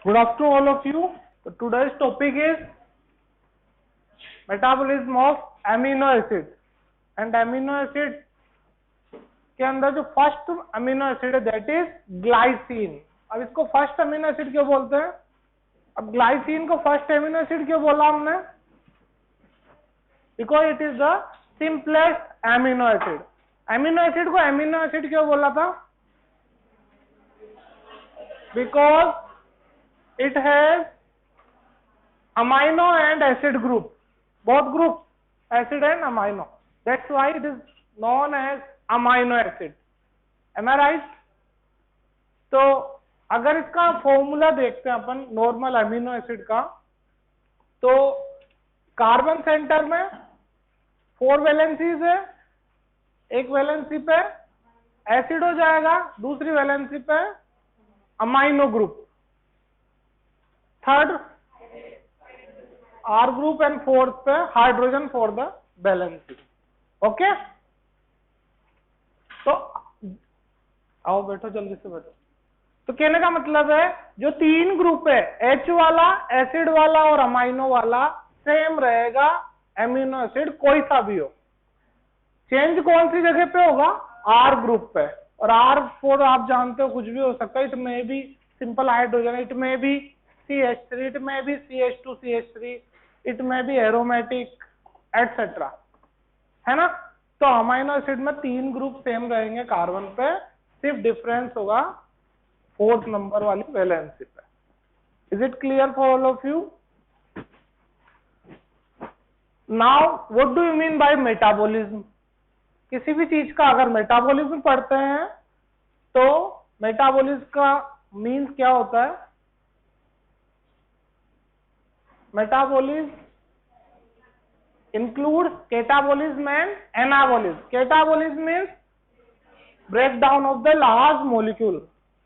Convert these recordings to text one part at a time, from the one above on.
Good afternoon all of you. So today's topic is metabolism of amino acid and amino acid के अंदर जो first amino acid है that is glycine. अब इसको first amino acid क्यों बोलते हैं? अब ग्लाइसिन को फर्स्ट अमीनो एसिड क्यों बोला हमने? Because it is the simplest amino acid. Amino acid को अमीनो एसिड क्यों बोला था? Because it has amino and acid group, both group acid and amino, that's why it is known as amino acid. Am I right? तो अगर इसका formula देखते हैं अपन normal amino acid का, तो कार्बन सेंटर में 4 वैलेंसीज है, एक वैलेंसी पे एसिड हो जाएगा, दूसरी वैलेंसी पे amino group, third R group and fourth पे hydrogen for the valency. Okay, तो आओ बैठो, जल्दी से बैठो। तो कहने का मतलब है जो 3 ग्रुप है, एच वाला, एसिड वाला और अमाइनो वाला, सेम रहेगा एमिनो एसिड कोई सा भी हो। चेंज कौन सी जगह पे होगा? आर ग्रुप पे। और R4 आप जानते हो कुछ भी हो सकता है, it may be simple hydrogen, it may be CH3, it may be CH2 CH3, it may be aromatic etcetera, है ना? तो अमाइनो एसिड में 3 ग्रुप सेम रहेंगे कार्बन पे, सिर्फ डिफरेंस होगा 4th नंबर वाली वैलेंसी पे। Is it clear for all of you? Now what do you mean by metabolism? किसी भी चीज का अगर मेटाबॉलिज्म पढ़ते हैं तो मेटाबॉलिज्म का मीन्स क्या होता है? Metabolism includes catabolism and anabolism. Catabolism means breakdown of the large molecule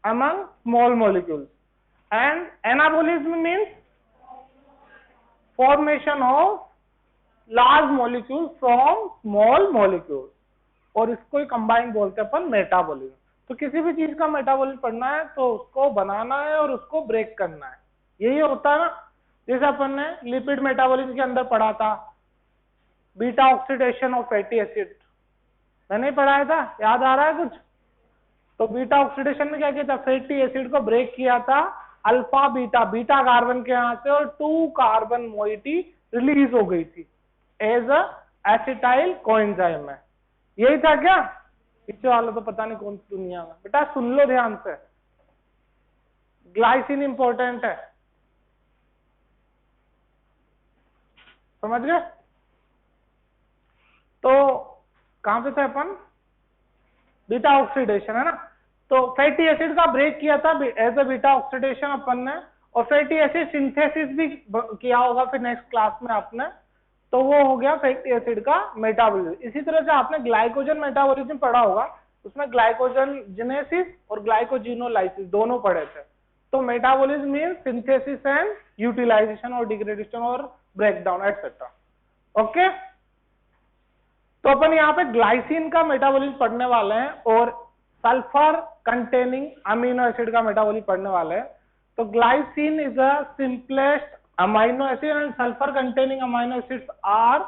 among small molecules, and anabolism means formation of large molecules from small molecules, और इसको ही कंबाइन बोलते हैं अपन मेटाबॉलिज्म। तो किसी भी चीज का मेटाबॉलिज्म पढ़ना है तो उसको बनाना है और उसको ब्रेक करना है, यही होता है ना। जैसे अपन ने लिपिड मेटाबॉलिज्म के अंदर पढ़ा था beta oxidation of fatty acid, मैंने पढ़ाया था, याद आ रहा है कुछ? तो बीटा ऑक्सीडेशन में क्या किया था? फैटी एसिड को ब्रेक किया था अल्फा बीटा, बीटा कार्बन के यहां से, और 2 कार्बन मोइटी रिलीज हो गई थी एज अ एसिटाइल कोएंजाइम में। यही था क्या? पीछे वाला तो पता नहीं कौन सी दुनिया में। बेटा सुन लो ध्यान से, ग्लाइसिन इंपॉर्टेंट है, समझ गए? तो कहां पे थे अपन? बीटा ऑक्सीडेशन, है ना? तो फैटी एसिड का ब्रेक किया था एज अ बीटा ऑक्सीडेशन अपन ने, और फैटी एसिड सिंथेसिस भी किया होगा फिर नेक्स्ट क्लास में आपने, तो वो हो गया फैटी एसिड का मेटाबॉलिज्म। इसी तरह से आपने ग्लाइकोजन मेटाबॉलिज्म पढ़ा होगा, उसमें ग्लाइकोजन जेनेसिस और ग्लाइकोजिनोलाइसिस दोनों पढ़े थे। तो metabolism means synthesis and utilisation और डिग्रेडेशन और ब्रेकडाउन एटसेट्रा। ओके, तो अपन यहाँ पे ग्लाइसिन का मेटाबॉलिज्म पढ़ने वाले हैं और सल्फर कंटेनिंग अमीनो एसिड का मेटाबॉलिज्म पढ़ने वाले हैं। तो glycine is a simplest amino acid and sulphur containing amino acids are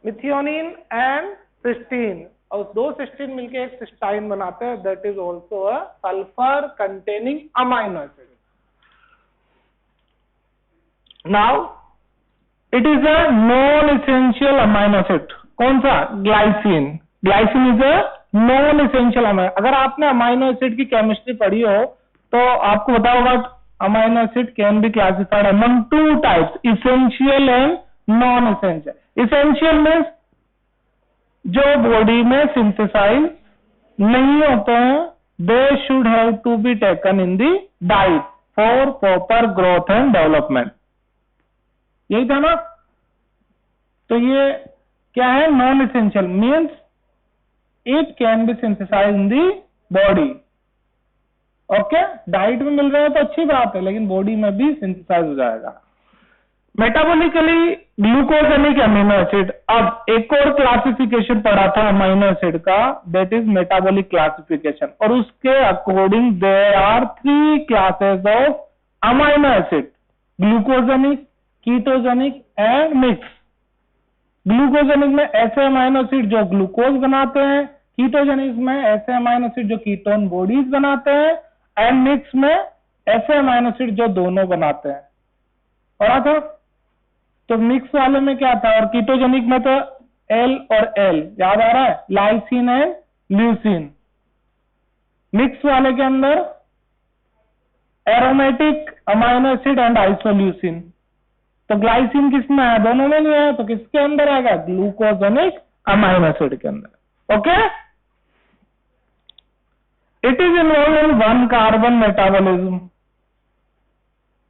methionine and cysteine, और 2 सिस्टीन मिलके एक सिस्टाइन बनाते हैं, that is also a sulphur containing amino acid. Now it is a non essential amino acid. कौन सा? Glycine. Glycine is a non essential amino. अगर आपने amino acid की केमिस्ट्री पढ़ी हो तो आपको पता होगा amino acid can be classified among 2 types, essential and non essential. Essential means जो बॉडी में सिंथेसाइज नहीं होते हैं, they should have to be taken in the diet for proper growth and development. यही था ना? तो ये क्या है? Non essential means it can be synthesise in the body. Okay, diet में मिल रहा है तो अच्छी बात है, लेकिन बॉडी में भी सिंथेसाइज हो जाएगा। Metabolically glucogenic amino acid. अब एक और क्लासिफिकेशन पढ़ा था अमीनो एसिड का, दैट इज मेटाबॉलिक क्लासिफिकेशन, और उसके according there are 3 classes of amino acid, glucogenic, ketogenic and mix. Glucogenic में ऐसे अमीनो एसिड जो ग्लूकोज बनाते हैं, कीटोजेनिक में ऐसे अमीनो एसिड जो कीटोन बॉडीज बनाते हैं, एंड मिक्स में ऐसे अमीनो एसिड जो दोनों बनाते हैं। पढ़ा था? तो मिक्स वाले में क्या था, और कीटोजेनिक में तो एल और एल याद आ रहा है, लाइसिन एंड ल्यूसिन। मिक्स वाले के अंदर aromatic amino acid and isoleucine. तो ग्लाइसिन किसमें है, दोनों में नहीं है, तो किसके अंदर आएगा, ग्लूकोजेनिक अमीनो एसिड के अंदर। Okay, it is involve in 1 carbon metabolism.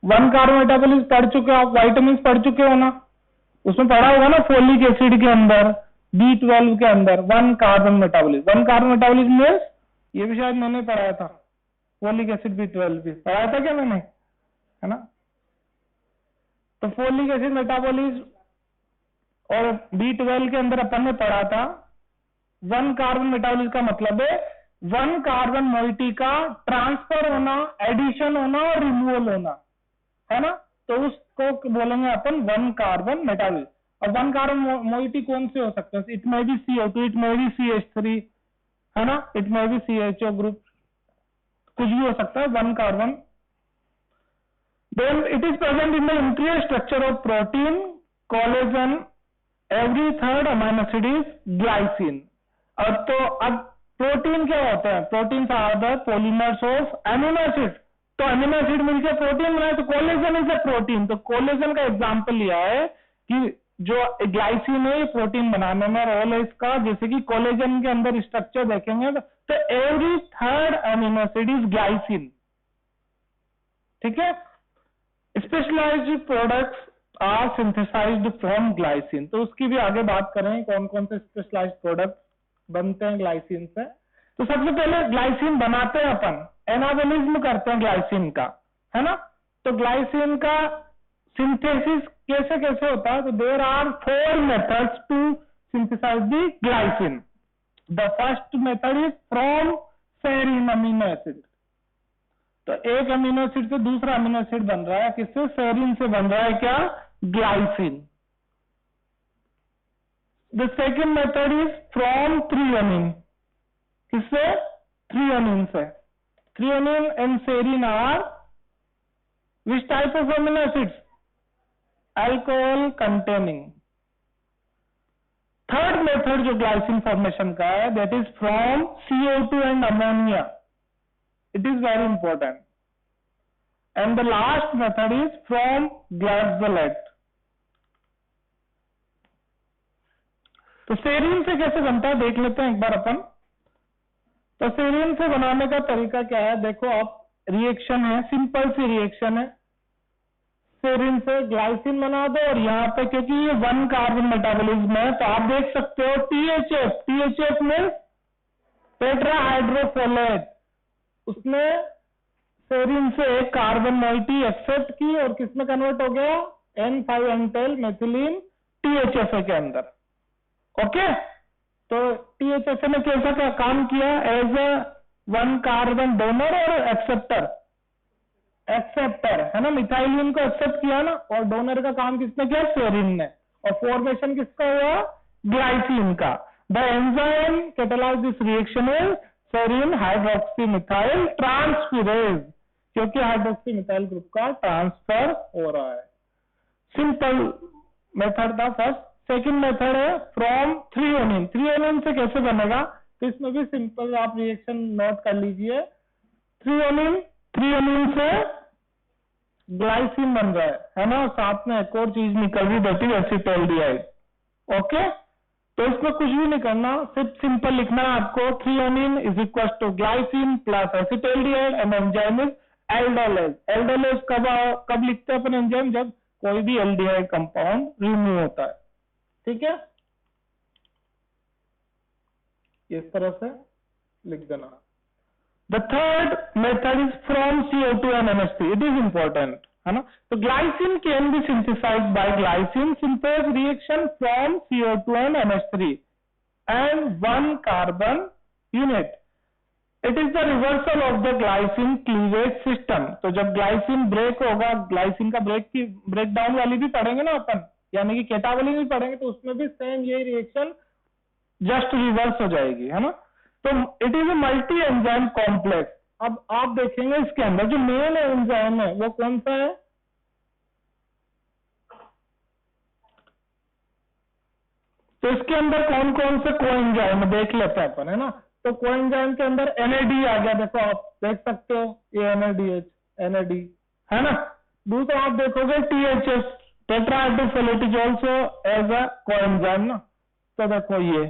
1 carbon metabolism पढ़ चुके हो आप, वाइटामिन पढ़ चुके हो ना, उसमें पढ़ा होगा ना, फोलिक एसिड के अंदर, B12 के अंदर 1 carbon metabolism. 1 carbon metabolism means, ये भी शायद मैंने पढ़ाया था, फोलिक एसिड B12 भी पढ़ाया था क्या मैंने, है ना। तो फोलिक एसिड मेटाबॉलिज्म और B12 के अंदर अपन ने पढ़ा था 1 कार्बन मेटाबॉलिज्म का मतलब है 1 कार्बन मोइटी का ट्रांसफर होना, एडिशन होना और रिमूवल होना, है ना। तो उसको बोलेंगे अपन 1 कार्बन मेटाबॉलिज्म। और 1 कार्बन मोइटी कौन से हो सकते हैं, it may be CO2, it may be CH3, है ना, it may be CHO group, कुछ भी हो सकता है 1 carbon. Then it is present in the interior structure of protein, collagen, every third amino acid is glycine। अब protein क्या होता है, protein are the polymers of amino acid. तो अमीनो एसिड मिलकर प्रोटीन बनाए, तो कोलेजन इज अ प्रोटीन। तो collagen का एग्जांपल लिया है कि जो ग्लाइसिन है प्रोटीन बनाने में रोल है इसका, जैसे कि कोलेजन के अंदर स्ट्रक्चर देखेंगे तो every third amino acid is glycine. ठीक है, specialised products are synthesised from glycine. तो उसकी भी आगे बात करें, कौन कौन से स्पेशलाइज्ड प्रोडक्ट बनते हैं ग्लाइसिन से। तो सबसे पहले ग्लाइसिन बनाते हैं अपन, एनाबोलिज्म करते हैं ग्लाइसिन का, है ना। तो ग्लाइसिन का सिंथेसिस कैसे कैसे होता है, तो there are 4 methods to synthesise the glycine. The first method is from serine amino acid. तो एक अमीनो एसिड से दूसरा अमीनो एसिड बन रहा है, किससे, सेरीन से बन रहा है क्या, glycine. The second method is from threonine, किससे, थ्रियोनिन से। Threonine and serine are which type of amino acids, alcohol containing. Third method जो ग्लाइसिन फॉर्मेशन का है, that is from CO2 and ammonia. It is very important. And the last method is from glycolate. तो serine से कैसे बनता है देख लेते हैं एक बार अपन। तो सेरीन से बनाने का तरीका क्या है, देखो आप, रिएक्शन है, सिंपल सी रिएक्शन है। सेरीन से ग्लाइसिन बना दो, और यहाँ पे क्योंकि ये 1 कार्बन मेटाबॉलिज्म है, तो आप देख सकते हो THF में टेट्राहाइड्रोफोलेट, उसने सेरीन से एक कार्बन मोइटी एक्सेप्ट की और किसमें कन्वर्ट हो गया, N5-एंटेल मेथिलीन THFA के अंदर। ओके, तो THFA ने कैसा क्या काम किया, एज ए 1 कार्बन डोनर और एक्सेप्टर है ना, मिथाइलिन को एक्सेप्ट किया ना, और डोनर का काम किसने किया, सेरीन ने, और फॉर्मेशन किसका हुआ, ग्लाइसिन का। The enzyme catalyse this reaction is serine hydroxy methyl transferase, क्योंकि हाइड्रोक्सी मिथाइल ग्रुप का ट्रांसफर हो रहा है। सिंपल मेथड था फर्स्ट। सेकंड मेथड है फ्रॉम थ्रियोनिन। थ्रियोनिन से कैसे बनेगा, तो इसमें भी सिंपल आप रिएक्शन नोट कर लीजिए। थ्रियोनिन से ग्लाइसिन बन रहा है ना, साथ में एक और चीज निकल रही, दैट इज एसिटाल्डिहाइड। ओके, तो इसमें कुछ भी नहीं करना, सिर्फ सिंपल लिखना है आपको, threonine is equal to glycine plus acetaldehyde and enzyme is aldolase. Aldolase कब लिखते हैं अपन एंजाइम, जब कोई भी एल्डिहाइड कंपाउंड रिमूव होता है। ठीक है, इस तरह से लिख देना। The third method is from CO2 and NH3। It is important, है ना। तो glycine can be synthesised by glycine synthase reaction from CO2 and NH3 and 1 carbon unit. It is the reversal of the glycine cleavage system. तो जब glycine break होगा, glycine का break down वाली भी पढ़ेंगे ना अपन, यानी कि केटाबोलिक भी पढ़ेंगे, तो उसमें भी सेम यही रिएक्शन जस्ट रिवर्स हो जाएगी, है ना। तो it is a multi enzyme complex. अब आप देखेंगे इसके अंदर जो मेन एंजाइम है वो कौन सा है, तो इसके अंदर कौन कौन से कोएंजाइम देख लेते हैं अपन, है ना। तो कोएंजाइम के अंदर NAD आ गया, देखो आप देख सकते हो ये NAD है ना। दूसरा आप देखोगे THS tetrahydrofolate is also as a coenzyme ना, तो देखो ये।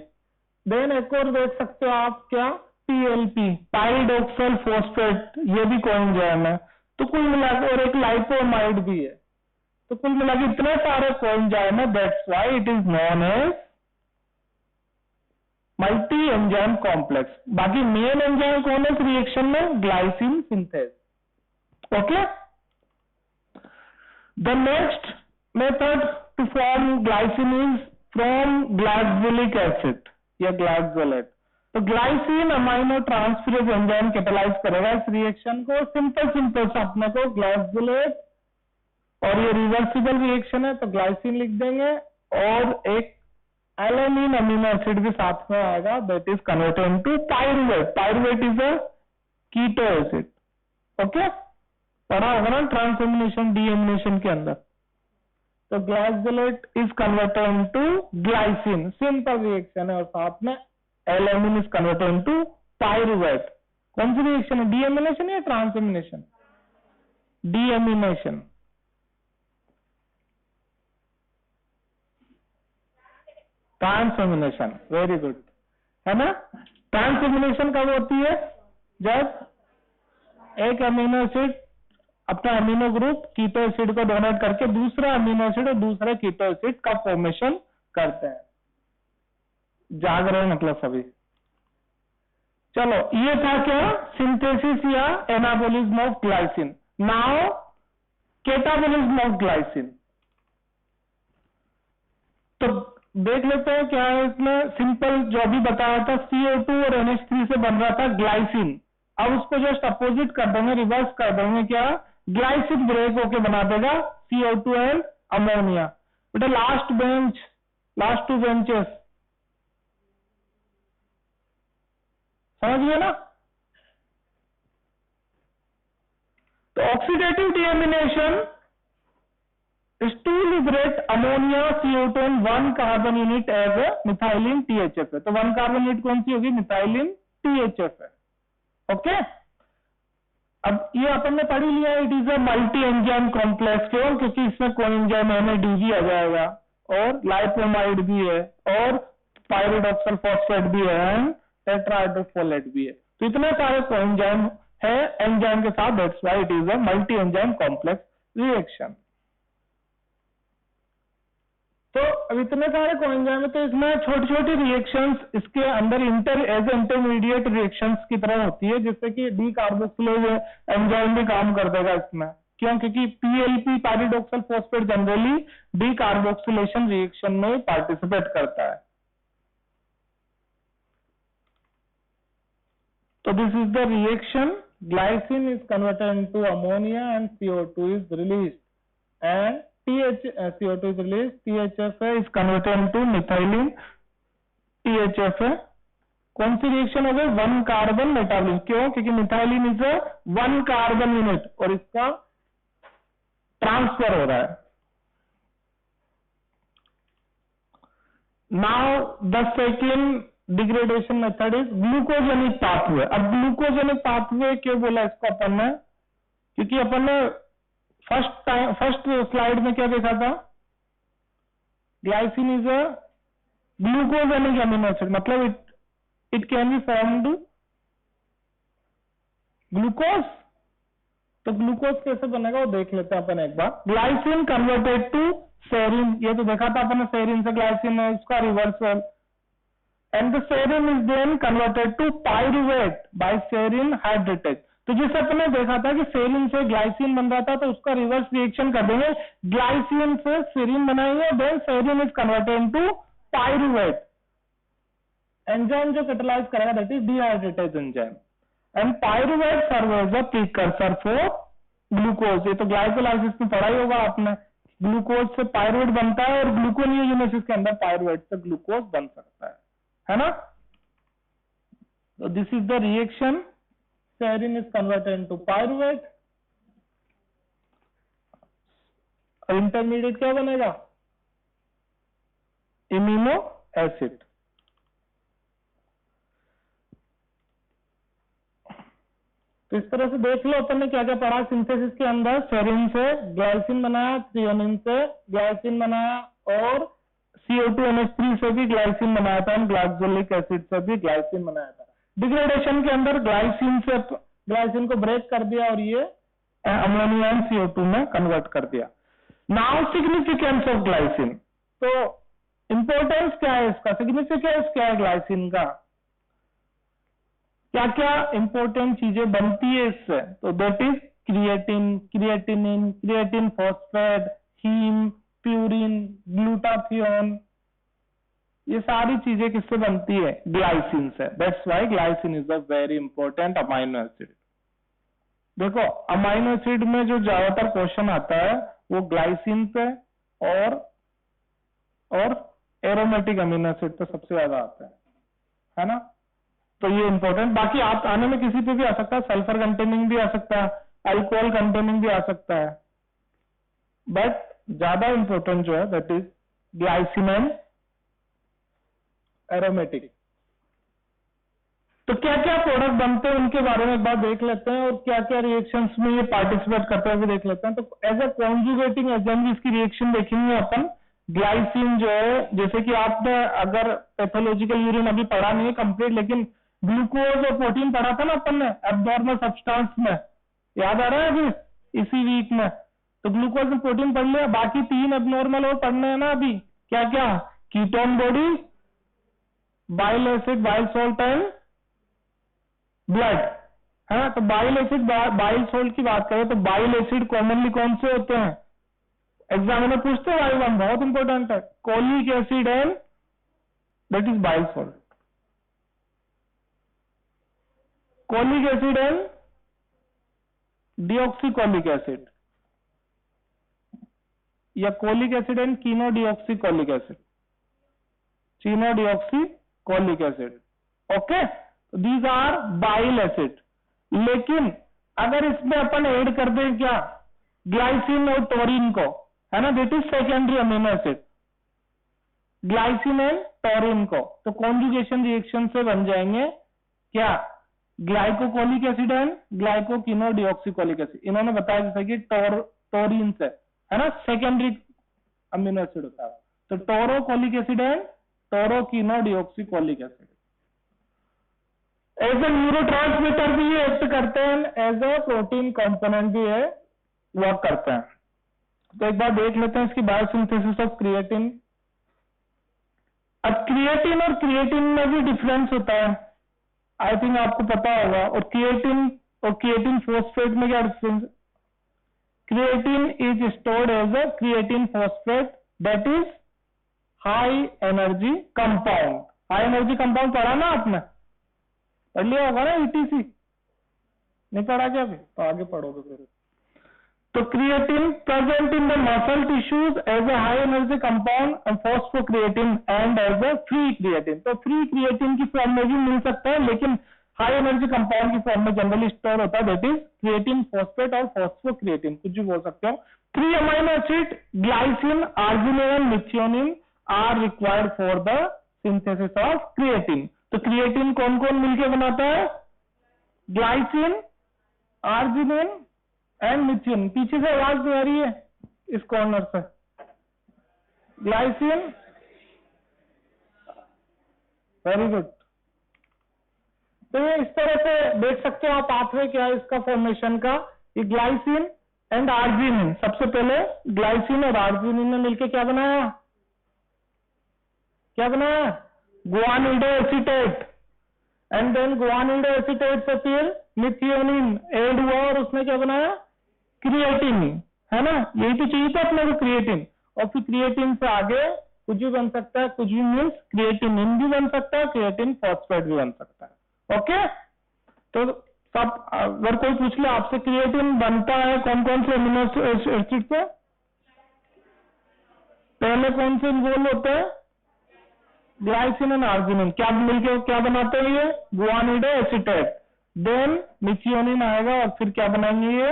देन एक और देख सकते हो आप क्या, PLP पाइरिडोक्सल फॉस्फेट, ये भी कोएंजाइम है। तो कुल मिलाकर, और एक लाइपोमाइड भी है। तो कुल मिलाकर इतने सारे कोएंजाइम है, that's why it is known as multi enzyme complex. बाकी मेन एंजाइम कौन है इस रिएक्शन में, glycine synthase. Okay, the next method to form glycine is from glycolic acid या ग्लाइकोलेट। तो glycine amino transferase enzyme catalyse करेगा इस रिएक्शन को, सिंपल सा अपने को ग्लाइकोलेट, और ये रिवर्सिबल रिएक्शन है तो ग्लाइसिन लिख देंगे, और एक एलेनिन अमीनो एसिड भी साथ में आएगा, that is converted into pyruvate. Pyruvate is a keto acid. Okay, पढ़ा होगा ना ट्रांसएमिनेशन डीएमिनेशन के अंदर। तो glycolate is converted into glycine, simple reaction है, और साथ में alanine is converted into pyruvate. कौन सी रिएक्शन है, डीएमिनेशन या transamination? Deamination. Transamination, very good, है ना। ट्रांसएमिनेशन कब होती है, जब एक अमीनो एसिड अपना अमीनो ग्रुप कीटो एसिड को डोनेट करके दूसरा अमीनो एसिड और दूसरे कीटो एसिड का फॉर्मेशन करते हैं। जाग रहे हैं मतलब सभी। चलो, ये था क्या, सिंथेसिस या anabolism of glycine. Now catabolism of glycine. तो देख लेते हैं क्या है इसमें। सिंपल जो अभी बताया था, CO2 और NH3 से बन रहा था ग्लाइसिन। अब उसको जस्ट अपोजिट कर देंगे, रिवर्स कर देंगे, क्या ग्लाइसिन ब्रेक होके बना देगा CO2 एंड अमोनिया। बेटा लास्ट टू बेंचेस समझ गए ना। तो oxidative deamination is to liberate ammonia, CO2 and 1 carbon unit as a methylene THF है। तो 1 कार्बन यूनिट कौन सी होगी, मिथाइलिन THF है। ओके, अब ये अपन ने पढ़ लिया, it is a multi enzyme complex. क्यों, क्योंकि इसमें कोएंजाइम NAD भी आ जाएगा, और लाइपोमाइड भी है, और पाइरिडोक्सल फॉस्फेट भी है, एंड टेट्राहाइड्रोफोलेट भी है। तो इतने सारे कोएंजाइम है एंजाइम के साथ, that's why it is a multi enzyme complex reaction. तो अब इतने सारे कोएंजाइम है, तो इसमें छोटी छोटी रिएक्शंस इसके अंदर इंटरमीडिएट रिएक्शंस की तरह होती है, जिससे कि डी कार्बोक्सिलेज एंजाइम भी काम कर देगा इसमें। क्यों, क्योंकि PLP pyridoxal phosphate generally decarboxylation reaction में पार्टिसिपेट करता है। तो this is the reaction, glycine is converted into ammonia and CO2 is released, and CO2 is released, THF is converted into methylene THF है। कौन सी reaction हो गई, 1 carbon metabolism. क्यों, क्योंकि मिथाइलिन इज 1 कार्बन यूनिट, और इसका ट्रांसफर हो रहा है। Now the second degradation method is glucogenic pathway. अब ग्लूकोजेनिक पाथवे क्यों बोला इसको अपन ने, क्योंकि अपन ने फर्स्ट स्लाइड में क्या देखा था, glycine is a glucogenic amino acid, मतलब it can be formed glucose. तो ग्लूकोज कैसे बनेगा वो देख लेते हैं अपन एक बार। ग्लाइसिन कन्वर्टेड टू सेरिन, ये तो देखा था अपन ने, सेरिन से ग्लाइसिन है, उसका reversal, and the serine is then converted to pyruvate by serine hydratase. तो जैसे अपने देखा था कि सेरिन से ग्लाइसिन बन रहा था, तो उसका रिवर्स रिएक्शन कर देंगे, ग्लाइसिन से सेरिन बनाएंगे, then serine is converted into pyruvate. Enzyme जो कैटालाइज करेगा that is dehydratase enzyme, and pyruvate serve as a precursor for glucose. ये तो ग्लाइकोलाइसिस में पढ़ा ही होगा आपने, ग्लूकोज से पायरुवेट बनता है और ग्लूकोनियोजेनेसिस के अंदर पायरुवेट से ग्लूकोज बन सकता है ना। तो this is the reaction, serine is converted into pyruvate, intermediate क्या बनेगा, इम्यूनो एसिड। तो इस तरह से देख लो अपन ने क्या क्या पढ़ा सिंथेसिस के अंदर। सेरिन से ग्लाइसिन बनाया, थ्रियोनिन से ग्लाइसिन बनाया, और CO2NH3 से भी ग्लाइसिन बनाया था, ग्लाइकोलिक एसिड से भी ग्लाइसिन बनाया था। डिग्रेडेशन के अंदर ग्लाइसिन से ग्लाइसिन को ब्रेक कर दिया और ये अमोनिया एंड CO2 में कन्वर्ट कर दिया। नाउ सिग्निफिकेंस ऑफ ग्लाइसिन, तो इंपॉर्टेंस क्या है इसका, सिग्निफिकेंस क्या है ग्लाइसिन का, क्या क्या इंपॉर्टेंट चीजें बनती है इससे। तो that is creatine, creatinine, creatine phosphate, haem, purine, glutathione, ये सारी चीजें किससे बनती है, ग्लाइसिन से। That's why glycine is a very important amino acid. देखो अमाइनो एसिड में जो ज्यादातर क्वेश्चन आता है वो ग्लाइसिन पे और एरोमेटिक अमीनो एसिड पे सबसे ज्यादा आता है ना। तो ये इंपॉर्टेंट, बाकी आप आने में किसी पे भी आ सकता है, सल्फर कंटेनिंग भी आ सकता है, अल्कोहल कंटेनिंग भी आ सकता है, बट ज्यादा इंपॉर्टेंट जो है that is glycine and aromatic. तो क्या क्या प्रोडक्ट बनते हैं उनके बारे में एक बार देख लेते हैं, और क्या क्या रिएक्शंस में ये पार्टिसिपेट करते हुए देख लेते हैं। तो एज ए कॉन्जुगेटिंग एजेंट इसकी रिएक्शन देखेंगे अपन। ग्लाइसिन जो है, जैसे कि आपने अगर पैथोलॉजिकल यूरिन अभी पढ़ा नहीं है कंप्लीट, लेकिन ग्लूकोज और प्रोटीन पढ़ा था ना अपन ने एब्नॉर्मल सब्सटेंस में, याद आ रहा है अभी इसी वीक में। तो ग्लूकोज और प्रोटीन पढ़ लिया, बाकी 3 एब्नॉर्मल और पढ़ने हैं ना अभी। क्या क्या, ketone body, bile acid, bile salt and blood, है ना। तो बाइल एसिड, बाइल सॉल्ट की बात करें तो बाइल एसिड कॉमनली कौन से होते हैं, एग्जाम में पूछते हैं, बाइल बहुत इंपॉर्टेंट है, cholic acid and that is bile salt. Cholic acid and deoxycholic acid, या cholic acid and chenodeoxycholic acid, chenodeoxycholic acid, okay. These are bile acid. लेकिन अगर इसमें अपन ऐड कर दें क्या, ग्लाइसिन और टोरिन को, है ना, that is secondary amino acid, glycine and Turin को, तो कॉन्जुगेशन रिएक्शन से बन जाएंगे क्या, ग्लाइकोकोलिक एसिड एंड ग्लाइकोकिनोडिऑक्सीकोलिक एसिड। इन्होंने बताया जैसे कि टोरिन से, है ना, सेकेंडरी अमीनो एसिड होता है, तो taurocholic acid and taurochenodeoxycholic acid. As a neurotransmitter भी ये एक्ट करते हैं, एज ए प्रोटीन कंपोनेंट भी ये वर्क करते हैं। तो एक बार देख लेते हैं इसकी बायोसिंथेसिस ऑफ क्रिएटिन। अब क्रिएटिन और क्रिएटिन में भी डिफरेंस होता है, आई थिंक आपको पता होगा। और क्रिएटिन फॉस्फेट में क्या difference, creatine is stored as a creatine phosphate that is high energy compound. High energy compound पढ़ा ना आपने, पढ़ लिया होगा ना, ETC नहीं पढ़ा क्या अभी, तो आगे पढ़ोगे फिर। तो creatine present in the muscle tissues as a high energy compound and phosphocreatine and as a free creatine. तो फ्री क्रिएटिन की फॉर्म में भी मिल सकता है, लेकिन हाई एनर्जी कंपाउंड की फॉर्म में जनरली स्टोर होता है, दैट इज क्रिएटिन फॉस्फेट और फॉस्फोक्रिएटिन, कुछ भी बोल सकते हो। 3 amino acid glycine, arginine and methionine are required for the synthesis of creatine. तो क्रिएटिन कौन कौन मिलकर बनाता है, ग्लाइसिन, आर्जिनिन एंड मिथियोनिन। पीछे से आवाज नहीं आ रही है इस कॉर्नर से, ग्लाइसिन, वेरी गुड। तो ये इस तरह से देख सकते हो आप पाथवे क्या है इसका फॉर्मेशन का, ये ग्लाइसिन एंड आर्जिनिन। सबसे पहले ग्लाइसिन और आर्जिनिन ने मिलकर क्या बनाया, क्या बनाया, guanido acetate. And then guanido acetates appear, methionine add हुआ और उसने क्या बनाया, क्रिएटिन, है ना, यही तो चाहिए था अपने को, क्रिएटिन। और फिर क्रिएटिन से आगे कुछ भी बन सकता है, कुछ भी मीन्स क्रिएटिनिन भी बन सकता है, क्रिएटिन फॉस्फेट भी बन सकता है। ओके, तो सब अगर कोई पूछ ले आपसे क्रिएटिन बनता है कौन कौन से अमीनो एसिड से, पहले कौन से इन्वॉल्व होते हैं, ग्लाइसिन एंड आर्जिनिन, क्या मिलके क्या बनाते हैं ये, गुआनिडो एसिटेट, देन मिथियोनिन आएगा और फिर क्या बनाएंगे ये,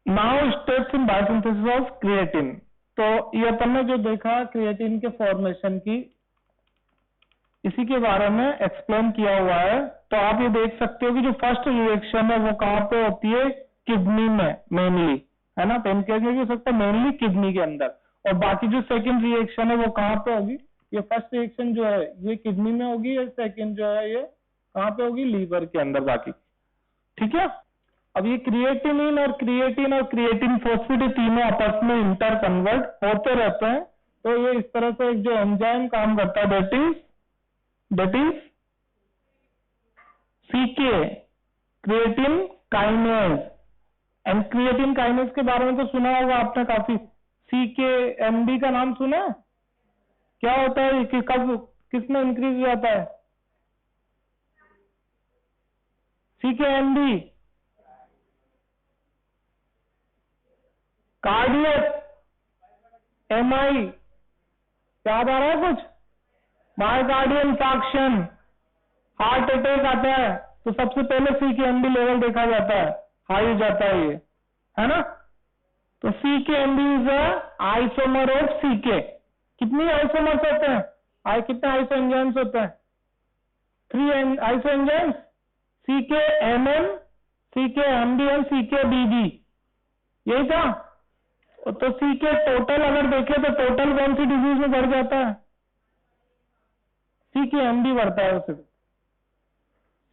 now steps in biosynthesis of creatine. तो ये अपन ने जो देखा क्रिएटिन के फॉर्मेशन की, इसी के बारे में एक्सप्लेन किया हुआ है। तो आप ये देख सकते हो कि जो फर्स्ट रिएक्शन है वो कहाँ पे होती है, किडनी में मेनली, है ना, पेनक्रियास में भी हो सकता है, मेनली किडनी के अंदर। और बाकी जो सेकंड रिएक्शन है वो कहाँ पे होगी, ये फर्स्ट रिएक्शन जो है ये किडनी में होगी, और सेकंड जो है ये कहाँ पे होगी, लीवर के अंदर बाकी। ठीक है, अब ये क्रिएटिनिन और क्रिएटिन फॉस्फेट तीनों आपस में इंटर कन्वर्ट होते रहते हैं। तो ये इस तरह से एक जो एंजाइम काम करता है, that is CK, creatine kinase. And creatine kinase के बारे में तो सुना होगा आपने काफी, सीकेएमडी का नाम सुना है, क्या होता है कि कब किसमें इंक्रीज हो जाता है, सीकेएमडी, कार्डियक, एमआई, याद आ रहा है कुछ, मायोकार्डियल इंफार्क्शन, हार्ट अटैक आता है तो सबसे पहले सीकेएमडी लेवल देखा जाता है, हाई हो जाता है ये, है ना। तो सीकेएमडी इज आइसोमर ऑफ सीके। कितनी आइसोमर्स होते हैं, कितने आइसो एंजाइम्स होते हैं, 3 आइसो एंजाइम्स, सीकेएमएम, सीकेएमडी एंड सीकेबीडी, यही था। तो सीके टोटल अगर देखें तो टोटल कौन सी डिजीज में बढ़ जाता है, सीकेएमडी बढ़ता है उसे।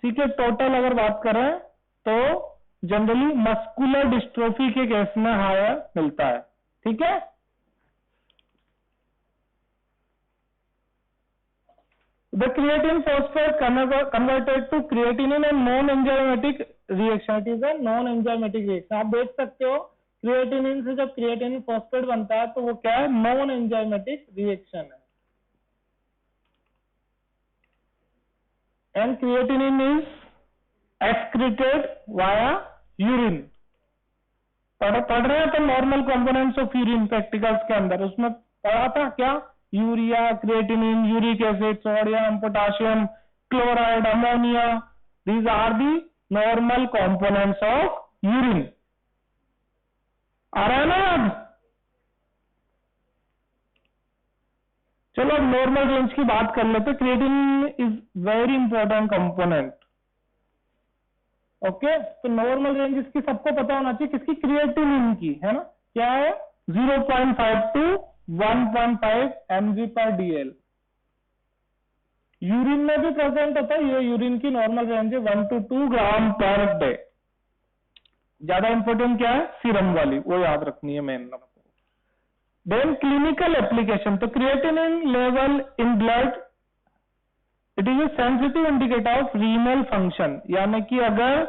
सीके टोटल अगर बात करें तो जनरली मस्कुलर डिस्ट्रोफी के केस में हायर मिलता है। ठीक है, the creatine phosphate converted to creatinine and non enzymatic reaction, it is a non enzymatic reaction. आप देख सकते हो क्रिएटिनिन से जब क्रिएटिनिन फॉस्फेट बनता है तो वो क्या है, नॉन एंजाइमेटिक रिएक्शन है। And creatinine is excreted via urine. पढ़ रहे हैं तो normal components of urine practicals के अंदर, उसमें पढ़ा था क्या, urea, creatinine, uric acid, sodium, potassium, chloride, ammonia, these are the normal components of urine. आ रहा है ना याद, चलो अब नॉर्मल रेंज की बात कर लेते। Creatinine is very important component. Okay, तो नॉर्मल रेंज इसकी सबको पता होना चाहिए, किसकी, क्रिएटिनिन की, है ना, क्या है 0.5 to 1.5 mg/dl। यूरिन में भी प्रेजेंट होता है, ये यूरिन की नॉर्मल रेंज है 1 to 2 ग्राम पर डे। ज्यादा इंपॉर्टेंट क्या है, सीरम वाली, वो याद रखनी है मेन। देन क्लिनिकल एप्लीकेशन, तो creatinine level in blood, it is a sensitive indicator of renal function, यानी कि अगर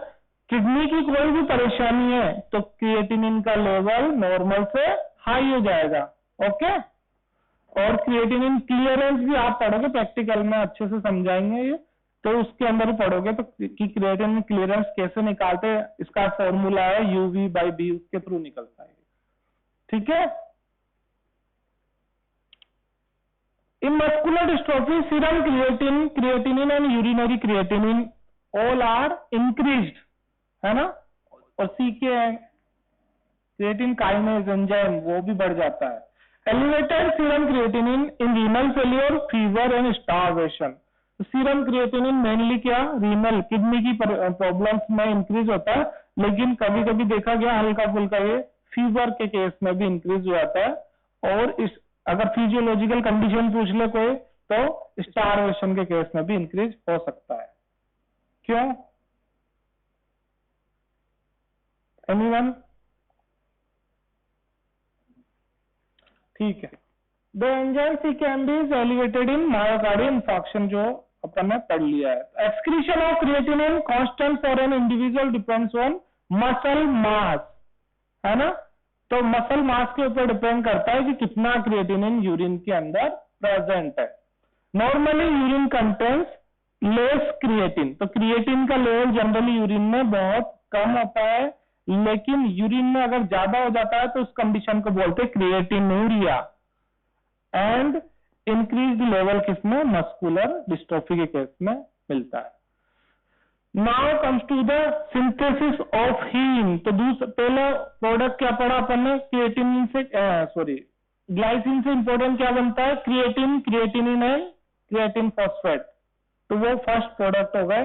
किडनी की कोई भी परेशानी है तो क्रिएटिनिन का लेवल नॉर्मल से हाई हो जाएगा। ओके, और क्रिएटिनिन क्लियरेंस भी आप पढ़ोगे प्रैक्टिकल में, अच्छे से समझाएंगे ये, तो उसके अंदर पढ़ोगे तो कि क्रिएटिनिन क्लियरेंस कैसे निकालते हैं, इसका फॉर्मूला है UV/B, उसके थ्रू निकलता है। ठीक है, in muscular dystrophy serum creatinine and urinary creatinine all are increased, है ना, और सीके क्रिएटिन काइनेज एंजाइम वो भी बढ़ जाता है। Elevated serum creatinine in renal failure, fever and starvation. Serum creatinine mainly क्या, रीनल किडनी की प्रॉब्लम्स में इंक्रीज होता है, लेकिन कभी कभी देखा गया हल्का फुल्का ये फीवर के केस में भी इंक्रीज हो जाता है। और इस अगर फिजियोलॉजिकल कंडीशन पूछ ले कोई तो स्टारवेशन के केस में भी इंक्रीज हो सकता है। क्यों, एनीवन? ठीक है, the enzyme CKMB is elevated in myocardial infarction, जो अपन ने पढ़ लिया है। Excretion of creatinine constant for an individual depends on muscle mass, है ना। तो मसल मास के ऊपर डिपेंड करता है कि कितना क्रिएटिनिन यूरिन के अंदर प्रेजेंट है। Normally urine contains less creatine, तो क्रिएटिन का लेवल जनरली यूरिन में बहुत कम होता है, लेकिन यूरिन में अगर ज्यादा हो जाता है तो उस कंडीशन को बोलते हैं क्रिएटिनूरिया। एंड इंक्रीज लेवल किसमें, मस्कुलर डिस्ट्रोफी के केस में मिलता है। Now comes to the synthesis of haem. तो पहला प्रोडक्ट क्या पढ़ा अपन ने, क्रिएटिनिन से ग्लाइसिन से इंपॉर्टेंट क्या बनता है, क्रिएटिन, क्रिएटिनिन है क्रिएटिन फॉस्फेट, तो वो फर्स्ट प्रोडक्ट हो गए।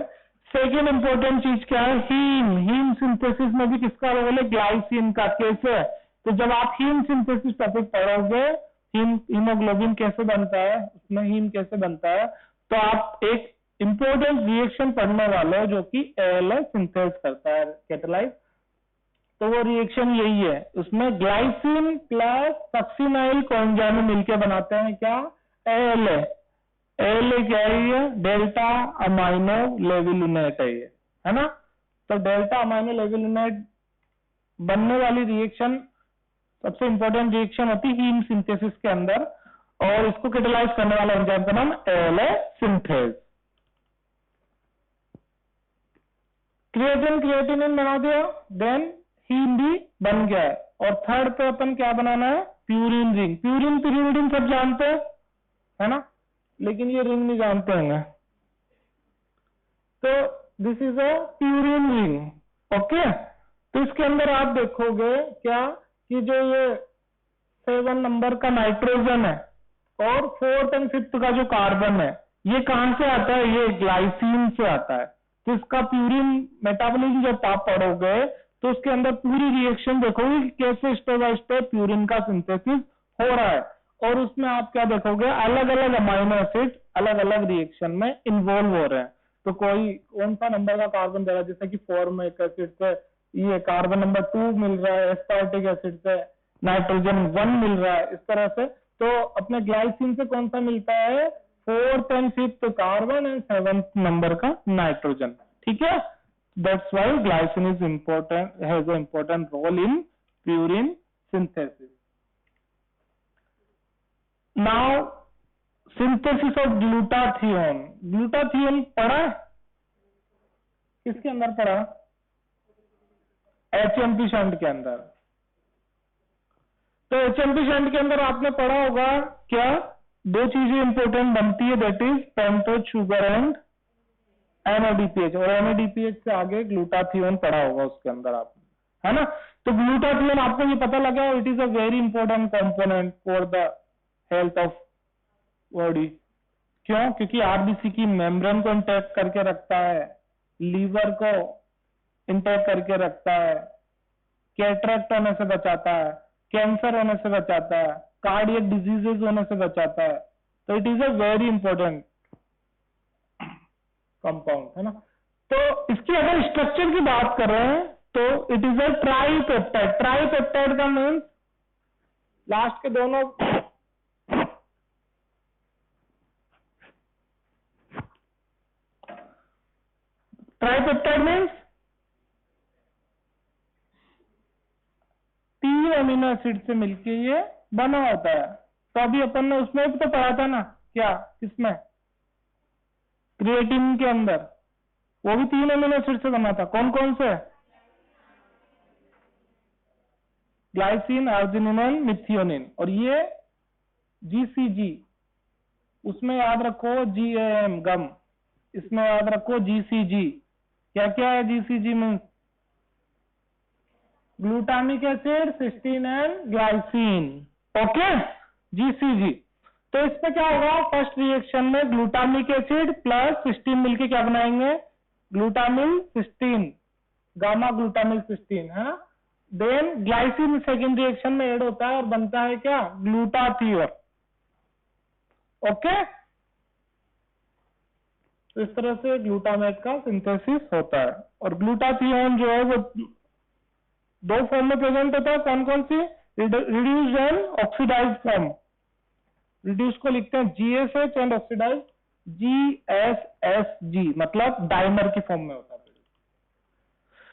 सेकेंड इंपॉर्टेंट चीज क्या है, हीम। हीम सिंथेसिस में भी किसका रोल है, ग्लाइसिन का। कैसे, तो जब आप हीम सिंथेसिस टॉपिक पढ़ोगे, हीमोग्लोबिन कैसे बनता है, उसमें हीम कैसे बनता है, तो आप एक इंपॉर्टेंट रिएक्शन पढ़ने वाले हो जो कि ALA सिंथेस करता है, कैटालाइज। तो वो रिएक्शन यही है, उसमें ग्लाइसिन प्लस सक्सिनाइल कोएंजाइम मिलके बनाते हैं क्या, ALA। ALA क्या है, ये डेल्टा अमाइनो लेविलिनेट है ना। तो डेल्टा अमाइनो लेविलिनेट बनने वाली रिएक्शन सबसे इंपॉर्टेंट रिएक्शन होती है हीम सिंथेसिस के अंदर, और इसको कैटालाइज करने वाला एंजाइम का नाम ALA सिंथेस। क्रिएटिन, क्रिएटिनिन बना दिया, देन हीम भी बन गया है। और थर्ड पे अपन क्या बनाना है, प्यूरिन रिंग। प्यूरिन पिरिमिडिन सब जानते हैं, है ना, लेकिन ये रिंग नहीं जानते होंगे। तो this is a purine ring, okay. तो इसके अंदर आप देखोगे क्या कि जो ये 7 नंबर का नाइट्रोजन है और 4th और 5th का जो कार्बन है, ये कहां से आता है, ये ग्लाइसिन से आता है। तो इसका प्यूरिन मेटाबॉलिज्म जब आप पढ़ोगे तो उसके अंदर पूरी रिएक्शन देखोगे कि कैसे स्टेप बाय स्टेप प्यूरिन का सिंथेसिस हो रहा है। और उसमें आप क्या देखोगे, अलग अलग अमाइनो एसिड अलग अलग रिएक्शन में इन्वॉल्व हो रहे हैं। तो कोई कौन सा नंबर का कार्बन दे रहा है, जैसे कि फॉर्मिक एसिड से ये कार्बन नंबर 2 मिल रहा है, एस्पार्टिक एसिड से नाइट्रोजन 1 मिल रहा है, इस तरह से। तो अपने ग्लाइसिन से कौन सा मिलता है, 4th and 5th carbon and 7th number का नाइट्रोजन, ठीक है। That's why glycine is important, has a important role in purine synthesis. Now synthesis of glutathione. Glutathione पढ़ा है, किसके अंदर पढ़ा, HMP शंट के अंदर। तो HMP शंट के अंदर आपने पढ़ा होगा क्या, 2 चीजें इंपॉर्टेंट बनती है, that is pentose sugar and NADPH। और NADPH से आगे ग्लूटाथियोन पढ़ा होगा उसके अंदर आपने, है ना। तो ग्लूटाथियोन आपको ये पता लगा, it is a very important component for the health of body. क्यों, क्योंकि RBC की मेम्ब्रेन को इंटैक्ट करके रखता है, लीवर को इंटैक्ट करके रखता है, कैटरेक्ट होने से बचाता है, कैंसर होने से बचाता है, कार्डियक डिजीजेस होने से बचाता है। तो it is a very important compound, है ना। तो इसकी अगर स्ट्रक्चर की बात कर रहे हैं तो it is a tripeptide. Tripeptide का मीन्स लास्ट के दोनों ट्राइपेप्टाइड मीन्स 3 अमीनो एसिड से मिलके ये बना होता है। तो अभी अपन ने उसमें भी तो पढ़ा था ना, क्या, किसमें, क्रिएटिन के अंदर, वो भी 3 अमीनो एसिड से बना था। कौन कौन से, ग्लाइसिन, अर्जिनिन एंड मिथियोनिन। और ये GCG, उसमें याद रखो GAM गम, इसमें याद रखो GCG। क्या क्या है GCG में, glutamic acid, cysteine and glycine, okay, GCG। तो इसमें क्या होगा, फर्स्ट रिएक्शन में ग्लूटामिक एसिड प्लस सिस्टीन मिलके क्या बनाएंगे, glutamyl cysteine, gamma glutamyl cysteine, है। देन ग्लाइसिन सेकेंड रिएक्शन में ऐड होता है और बनता है क्या, ग्लूटाथियोन, ओके। तो इस तरह से ग्लूटामेट का सिंथेसिस होता है। और ग्लूटाथियोन जो है वो 2 फॉर्म में प्रेजेंट होता है, कौन कौन सी, reduced and oxidised form. Reduce को लिखते हैं GSH एंड ऑक्सीडाइज GSSG, मतलब डाइमर की फॉर्म में होता है।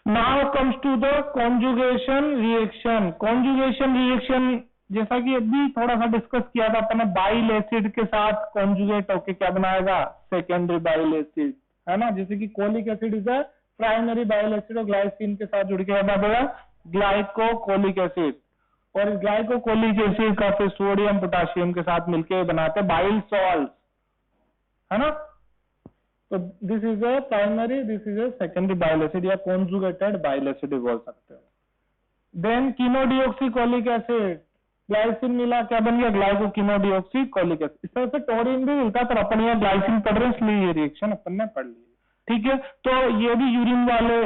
Now comes to the conjugation reaction. Conjugation reaction जैसा कि अभी थोड़ा सा डिस्कस किया था अपने, बाइल एसिड के साथ कॉन्जुगेट होके क्या बनाएगा, सेकेंडरी बाइल एसिड, है ना। जैसे कि colic acid is a primary bile acid और ग्लाइसिन के साथ जुड़ के बना देगा ग्लाइकोकोलिक एसिड, और इस ग्लाइकोकोलिक एसिड का फिर सोडियम पोटाशियम के साथ मिलके बनाते हैं बाइल सॉल्ट, है ना। तो this is a primary, this is a secondary bile acid या कॉन्जुगेटेड बाइल एसिड बोल सकते हैं। देन कीनोडियोक्सीकोलिक एसिड, ग्लाइसिन मिला क्या बन गया, ग्लाइकोकिनोडियोक्सीकोलिक एसिड। इस तरह से टोरिन भी मिलता है, पर अपन यहाँ ग्लाइसिन पढ़ रहे हैं इसलिए ये रिएक्शन अपन ने पढ़ ली, ठीक है। तो ये भी यूरिन वाले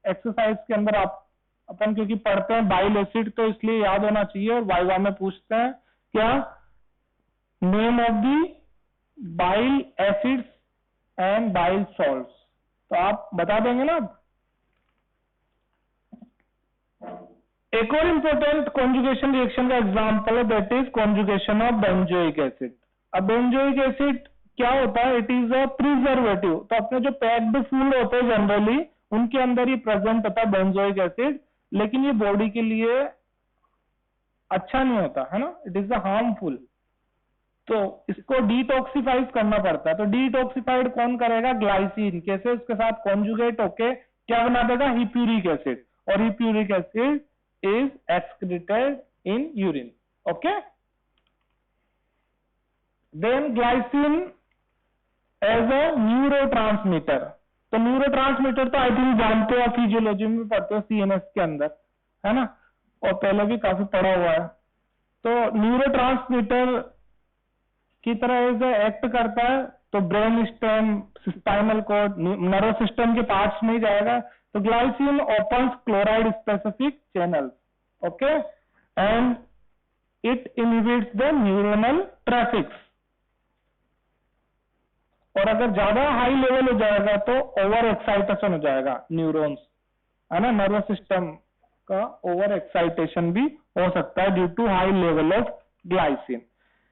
एक्सरसाइज के अंदर अपन क्योंकि पढ़ते हैं बाइल एसिड, तो इसलिए याद होना चाहिए। और वाइवा में पूछते हैं क्या, name of the bile acids and bile salts, तो आप बता देंगे ना। एक और इंपॉर्टेंट कॉन्जुगेशन रिएक्शन का एग्जांपल है, that is conjugation of benzoic acid. अब बेंजोइक एसिड क्या होता है, इट इज अ प्रिजर्वेटिव। तो अपने जो पैक्ड फूड होते हैं जनरली उनके अंदर ही प्रेजेंट होता है बेंजोइक एसिड, लेकिन ये बॉडी के लिए अच्छा नहीं होता है ना, इट इज अ हार्मफुल। तो इसको डिटॉक्सिफाइज करना पड़ता है। तो डिटॉक्सिफाइड कौन करेगा, ग्लाइसिन। कैसे, उसके साथ कॉन्जुगेट होके क्या बना देगा, हिप्यूरिक एसिड, और हिप्यूरिक acid is excreted in urine. Okay, then glycine as a neurotransmitter। तो न्यूरोट्रांसमीटर तो आई थिंक जानते हो, फिजियोलॉजी में पढ़ते हो CNS के अंदर, है ना, और पहले भी काफी पढ़ा हुआ है। तो न्यूरोट्रांसमीटर की तरह एक्ट करता है, तो brain stem, spinal cord, nervous system के पार्ट्स में जाएगा। तो glycine opens chloride specific channel, okay, and it inhibits the neuronal traffics. और अगर ज्यादा हाई लेवल हो जाएगा तो ओवर एक्साइटेशन हो जाएगा न्यूरॉन्स, है ना, नर्वस सिस्टम का ओवर एक्साइटेशन भी हो सकता है due to high level of glycine.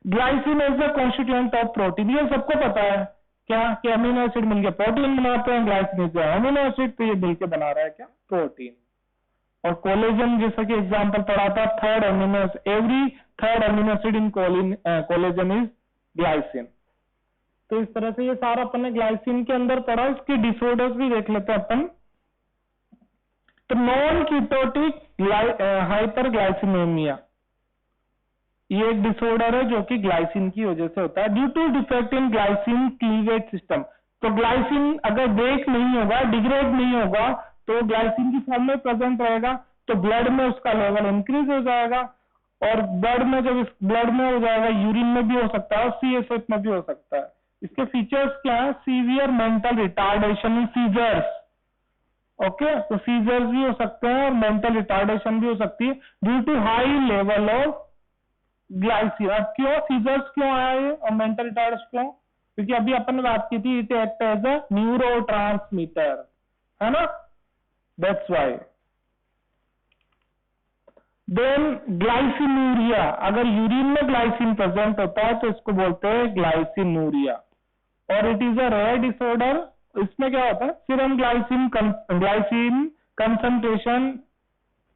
Glycine is the constituent of protein, ये सबको पता है क्या, कि अमीनो एसिड मिलकर प्रोटीन बनाते हैं, ग्लाइसिन इज अमीनो एसिड, तो ये मिलकर बना रहा है क्या, प्रोटीन। और कोलेजन जैसा कि एग्जांपल पढ़ा था, third amino, every third amino acid in collagen is glycine. तो इस तरह से ये सारा अपन ने ग्लाइसिन के अंदर पढ़ा। इसके डिसऑर्डर्स भी देख लेते हैं अपन। तो नॉन कीटोटिक हाइपरग्लाइसिमिया, ये एक डिसऑर्डर है जो कि ग्लाइसिन की वजह से होता है, due to defect in glycine cleavage system. तो ग्लाइसिन अगर ब्रेक नहीं होगा, डिग्रेड नहीं होगा, तो ग्लाइसिन की फॉर्म में प्रेजेंट रहेगा, तो ब्लड में उसका लेवल इंक्रीज हो जाएगा, और ब्लड में जब इस ब्लड में हो जाएगा, यूरिन में भी हो सकता है और CSF में भी हो सकता है। इसके फीचर्स क्या है, सीवियर मेंटल रिटार्डेशन इन सीजर्स, ओके, तो सीजर्स भी हो सकते हैं और मेंटल रिटार्डेशन भी हो सकती है due to high level of glycine. अब क्यों सीजर्स क्यों आया ये और मेंटल रिटार्डेशन क्यों, क्योंकि अभी अपन ने बात की थी, it act as a neurotransmitter, है ना, दैट्स व्हाई। देन ग्लाइसिनूरिया, अगर यूरिन में ग्लाइसिन प्रेजेंट होता है तो इसको बोलते हैं ग्लाइसिनूरिया, और it is a rare disorder. इसमें क्या होता है, सीरम ग्लाइसिन कंसंट्रेशन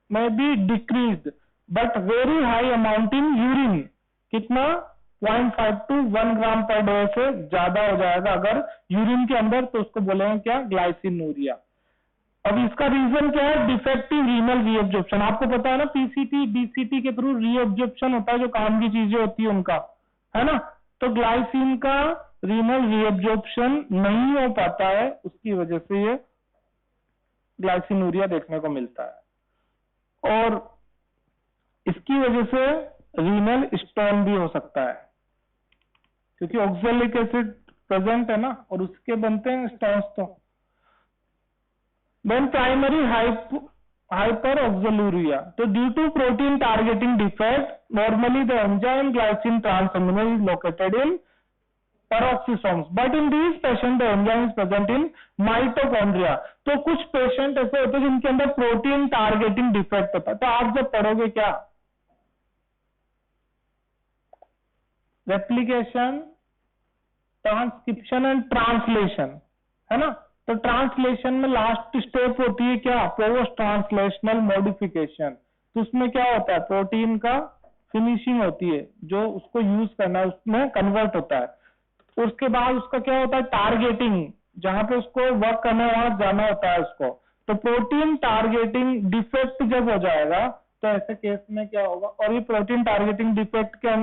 में be decreased but very high amount in urine, कितना 0.5 to 1 ग्राम पर डे से ज्यादा हो जाएगा अगर यूरिन के अंदर, तो उसको बोलेंगे क्या, ग्लाइसिनूरिया। अब इसका रीजन क्या है, डिफेक्टिव रीनल रीअब्जॉर्प्शन। आपको पता है ना, PCT DCT के थ्रू रीअब्जॉर्प्शन होता है, जो काम की चीजें होती है उनका, है ना। तो ग्लाइसिन का रीनल रीअब्जॉर्प्शन नहीं हो पाता है, उसकी वजह से ये ग्लाइसिनूरिया देखने को मिलता है, और इसकी वजह से रीनल स्टोन भी हो सकता है, क्योंकि ऑक्सैलिक एसिड प्रेजेंट है ना, और उसके बनते हैं स्टोन्स। तो देन प्राइमरी हाइपरऑक्सैलुरिया, तो due to protein targeting defect, normally the enzyme glycine transamino is located in peroxisomes, but in these patients the enzyme is present in mitochondria। तो कुछ पेशेंट ऐसे होते हैं जिनके अंदर प्रोटीन टारगेटिंग डिफेक्ट होता है। तो आप जब पढ़ोगे क्या, रेप्लिकेशन, ट्रांसक्रिप्शन एंड ट्रांसलेशन, है ना। तो ट्रांसलेशन में लास्ट स्टेप होती है क्या, पोस्ट ट्रांसलेशनल मॉडिफिकेशन। तो उसमें क्या होता है, प्रोटीन का फिनिशिंग होती है, जो उसको यूज करना है उसमें कन्वर्ट होता है। उसके बाद उसका क्या होता है, टारगेटिंग, जहां पे उसको वर्क करना है वहां जाना होता है उसको। तो प्रोटीन टारगेटिंग डिफेक्ट जब हो जाएगा तो ऐसे केस में क्या होगा, और ये प्रोटीन टारगेटिंग डिफेक्ट के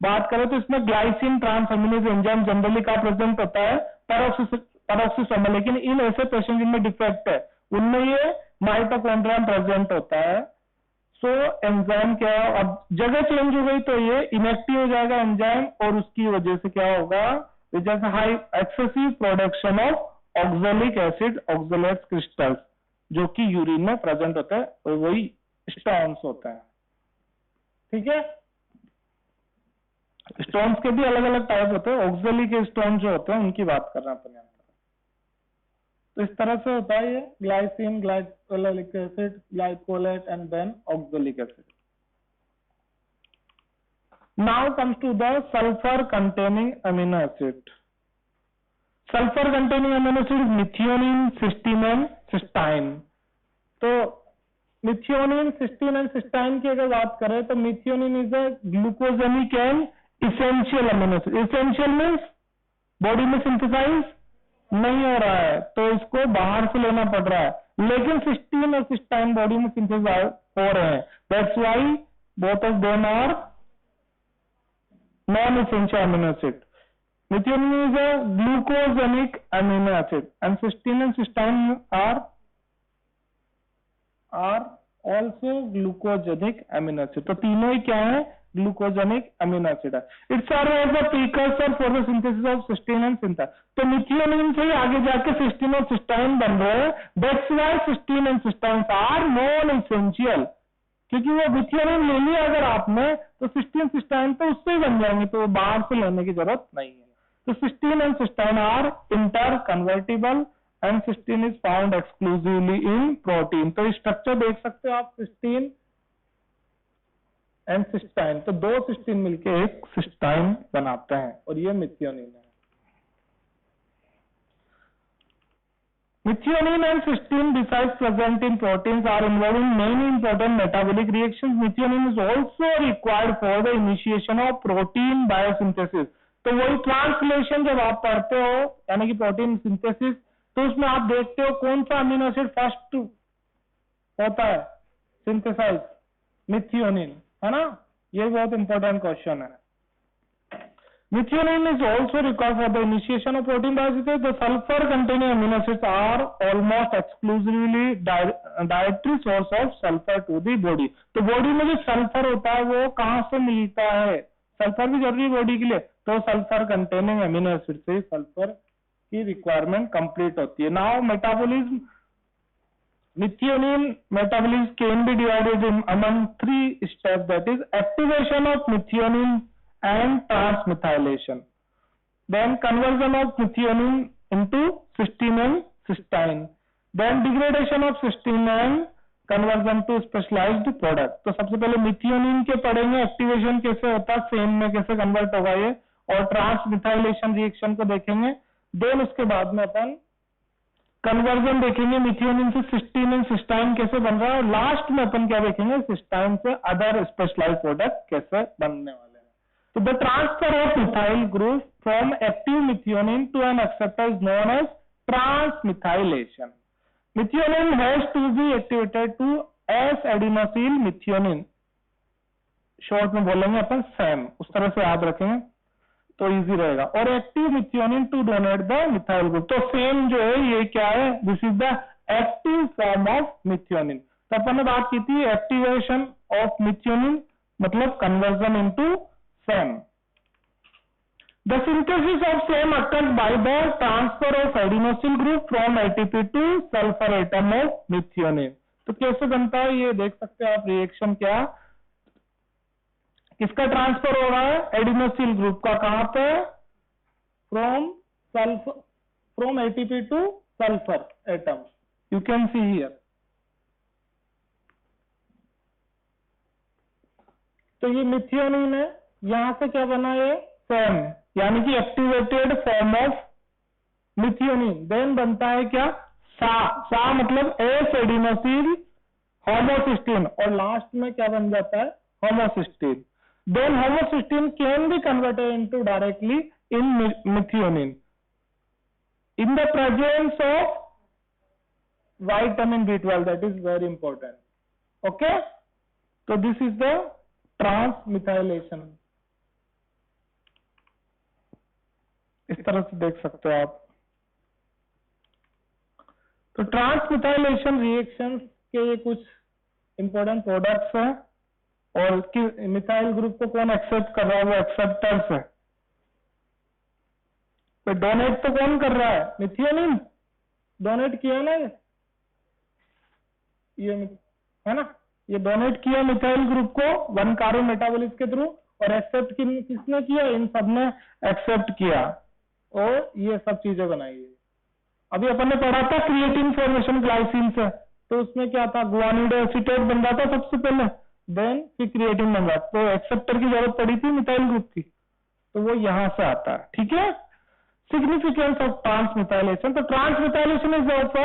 बात करें तो इसमें ग्लाइसिन ट्रांसएमिनेज एंजाइम जनरली का प्रेजेंट होता है, पैरोक्सिसोमल। लेकिन इन ऐसे पेशेंट जिनमें डिफेक्ट है उनमें ये माइटोकॉन्ड्रिया प्रेजेंट होता है। सो एंजाइम क्या है, अब जगह चेंज हो गई तो ये इनएक्टिव हो जाएगा एंजाइम, और उसकी वजह से क्या होगा, जैसे high excessive production of oxalic acid, oxalates crystals, जो कि यूरिन में प्रेजेंट होता है, और वही स्टोन्स होता है। ठीक है, स्टोन्स के भी अलग अलग टाइप होते हैं, ऑक्सैलिक स्टोन जो होते हैं उनकी बात कर रहे हैं अपन यहाँ पर। तो इस तरह से होता है ये glycine, glycolic acid, glycolate and then oxalic acid. Now comes to the sulphur containing amino acid. Sulphur containing amino acid methionine, cysteine and cystine. तो मिथियोनिन, सिस्टीन एंड सिस्टाइन की अगर बात करें तो methionine is a glucogenic and essential amino acid. Essential means body में synthesise नहीं हो रहा है तो इसको बाहर से लेना पड़ रहा है, लेकिन सिस्टीन और सिस्टाइन बॉडी में सिंथेसाइज हो रहे हैं। That's why both of them are non essential amino acid. Methionine is a glucosenic amino acid and cysteine and cysteine are also glucogenic amino acid। तो तीनों ही क्या है, ग्लूकोजेनिक अमीनो एसिड है। It serve as the precursor for the synthesis of cysteine and cystine. तो methionine से ही आगे जाके सिस्टीन और सिस्टाइन बन रहे हैं। That's why cysteine and cystine are non essential, क्योंकि वो मिथियोनिन ले लिया अगर आपने तो सिस्टीन सिस्टाइन तो उससे ही बन जाएंगे, तो बाहर से लेने की जरूरत नहीं है। तो cysteine and cystine are interconvertible and cysteine is found exclusively in protein. तो स्ट्रक्चर देख सकते हो आप, सिस्टीन एंड सिस्टाइन, तो दो सिस्टीन मिलके एक सिस्टाइन बनाते हैं और ये मिथियोनिन है। Methionine and cysteine, besides present in proteins, are involved in many important metabolic reactions. Methionine is also required for the initiation of protein biosynthesis. तो वही ट्रांसलेशन जब आप पढ़ते हो यानी कि प्रोटीन सिंथेसिस, तो उसमें आप देखते हो कौन सा अमीनो एसिड फर्स्ट होता है सिंथेसाइज, मिथियोनिन, है ना। ये बहुत इंपॉर्टेंट क्वेश्चन है। Methionine is also required for the initiation of protein biosynthesis. The sulfur containing amino acids are almost exclusively dietary source of sulfur to the body. तो body में जो सल्फर होता है वो कहाँ से मिलता है, सल्फर भी जरूरी है बॉडी के लिए, तो सल्फर कंटेनिंग अमीनो एसिड से सल्फर की रिक्वायरमेंट कंप्लीट होती है। Now metabolism, methionine metabolism can be divided in among three steps, that is activation of methionine and transmethylation, then conversion of methionine into cysteine and cysteine, then degradation of cysteine and conversion to specialized product। तो सबसे पहले methionine के पढ़ेंगे, activation कैसे होता है, same में कैसे कन्वर्ट होगा ये, और ट्रांसमिथाइलेशन रिएक्शन को देखेंगे। देन उसके बाद में अपन कन्वर्जन देखेंगे, मिथियोनिन से सिस्टीन एंड सिस्टाइन कैसे बन रहा है, और लास्ट में अपन क्या देखेंगे, सिस्टाइन से अदर स्पेशलाइज्ड प्रोडक्ट कैसे बनने वाले हैं। So the transfer of methyl group from active methionine to an acceptor is known as transmethylation. Methionine has to be activated to S-adenosyl methionine, short में बोलेंगे अपन SAM, उस तरह से याद रखेंगे तो इजी रहेगा। और active methionine to donate the methyl group, तो सेम जो है ये क्या है, this is the active form of methionine. तो अपन ने बात की थी एक्टिवेशन ऑफ मिथियोनिन मतलब conversion into SAM. The synthesis of SAM occurs by the transfer of adenosyl group from ATP to sulfur atom of methionine. तो कैसे बनता है ये देख सकते हैं आप, रिएक्शन क्या, किसका ट्रांसफर हो रहा है, एडिनोसिल ग्रुप का, कहां पे, from ATP two sulphur atom, you can see here. तो ये मिथियोनिन है, यहां से क्या बना, ये सेम, यानी कि activated form of methionine. Then बनता है क्या, सा मतलब एस एडिनोसिन होमोसिस्टीन, और लास्ट में क्या बन जाता है, homocysteine. Then homocysteine can be converted into directly in methionine in the presence of vitamin B12, that is very important. Okay, so this is the transmethylation। इस तरह से देख सकते हो आप। तो ट्रांसमिथाइलेशन रिएक्शंस के ये कुछ इंपॉर्टेंट प्रोडक्ट्स हैं, और मिथाइल ग्रुप को कौन एक्सेप्ट कर रहा है, वो एक्सेप्टर्स है। तो डोनेट तो कौन कर रहा है, मिथियोनिन डोनेट किया ना, ये है ना, ये डोनेट किया मिथाइल ग्रुप को 1 कार्बन मेटाबॉलिज्म के थ्रू, और एक्सेप्ट किसने किया, इन सब ने एक्सेप्ट किया, और ये सब चीजें बनाई है। अभी अपन ने पढ़ा था क्रिएटिन फॉर्मेशन ग्लाइसिन से, तो उसमें क्या था, गुआनिडो एसीटेट बन रहा था सबसे पहले, देन फिर क्रिएटिन बन रहा, तो एक्सेप्टर की जरूरत पड़ी थी मिथाइल ग्रुप की, तो वो यहां से आता है। ठीक है, significance of transmethylation, so transmethylation is of a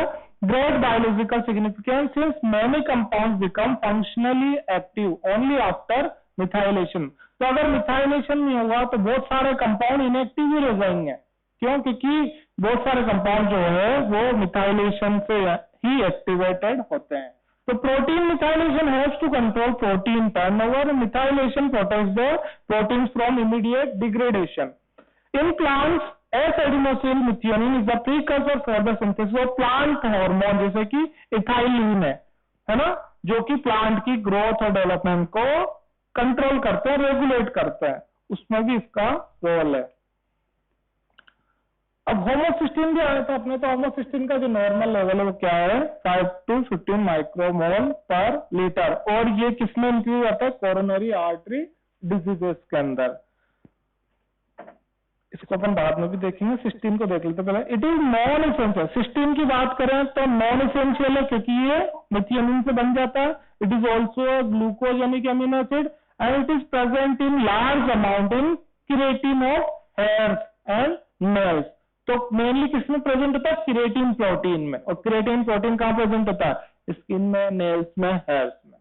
great biological significance since many compounds become functionally active only after methylation। तो अगर मिथाइलेशन नहीं होगा तो बहुत सारे कंपाउंड इनएक्टिव ही रह जाएंगे, क्यों, क्योंकि बहुत सारे कंपाउंड जो है वो मिथाइलेशन से ही एक्टिवेटेड होते हैं। तो protein methylation helps to control protein turnover, methylation protects the proteins from immediate degradation। In plants S-adenosine methionine is the precursor for the synthesis of plant hormone, जैसे कि इथाइलिन है ना, जो कि प्लांट की ग्रोथ और डेवलपमेंट को control करते हैं, रेगुलेट करते हैं, उसमें भी इसका रोल है। अब होमोसिस्टीन भी आया था अपने, तो होमोसिस्टीन का जो नॉर्मल लेवल है वो क्या है, 5 to 15 माइक्रोमोल पर लीटर, और ये किसमें इंक्रीज होता है, कोरोनरी आर्टरी डिजीजेस के अंदर। इसको अपन बाद में भी देखेंगे, सिस्टीन को देख लेते पहले। It is non essential, cysteine की बात करें तो नॉन एसेंशियल है, क्योंकि ये मिथियोनिन से बन जाता है। It is also glucogenic amino acid and it is present in large amount in keratin of hairs and nails. तो मेनली किसमें प्रेजेंट होता है, केराटिन प्रोटीन में, और केराटिन प्रोटीन कहां प्रेजेंट होता है, स्किन में, नेल्स में, हेयर्स में।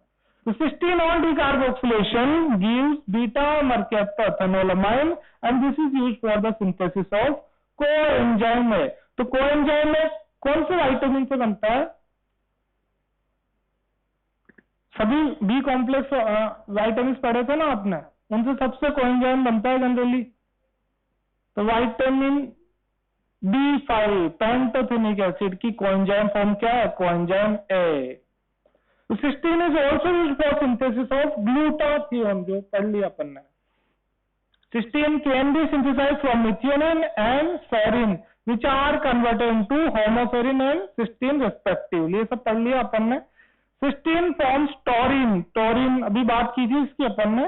तो cysteine on decarboxylation gives beta mercaptanolamine and this is used for the synthesis of coenzyme। तो कोएंजाइम में कौन से विटामिन से बनता है, सभी बी कॉम्प्लेक्स विटामिन पढ़े थे ना आपने, उनसे सबसे कोएंजाइम बनता है जनरली। तो विटामिन B5 पैंटोथेनिक एसिड की कोएंजाइम फॉर्म क्या है, coenzyme A. Cysteine is also used for synthesis of glutathione, जो पढ़ लिया अपन ने। Cysteine can be synthesised from methionine and serine which are converted into homoserine and cysteine respectively, ये सब पढ़ लिया अपन ने। सिस्टीन फॉर्म्स टॉरिन, टॉरिन अभी बात की थी इसकी अपन ने।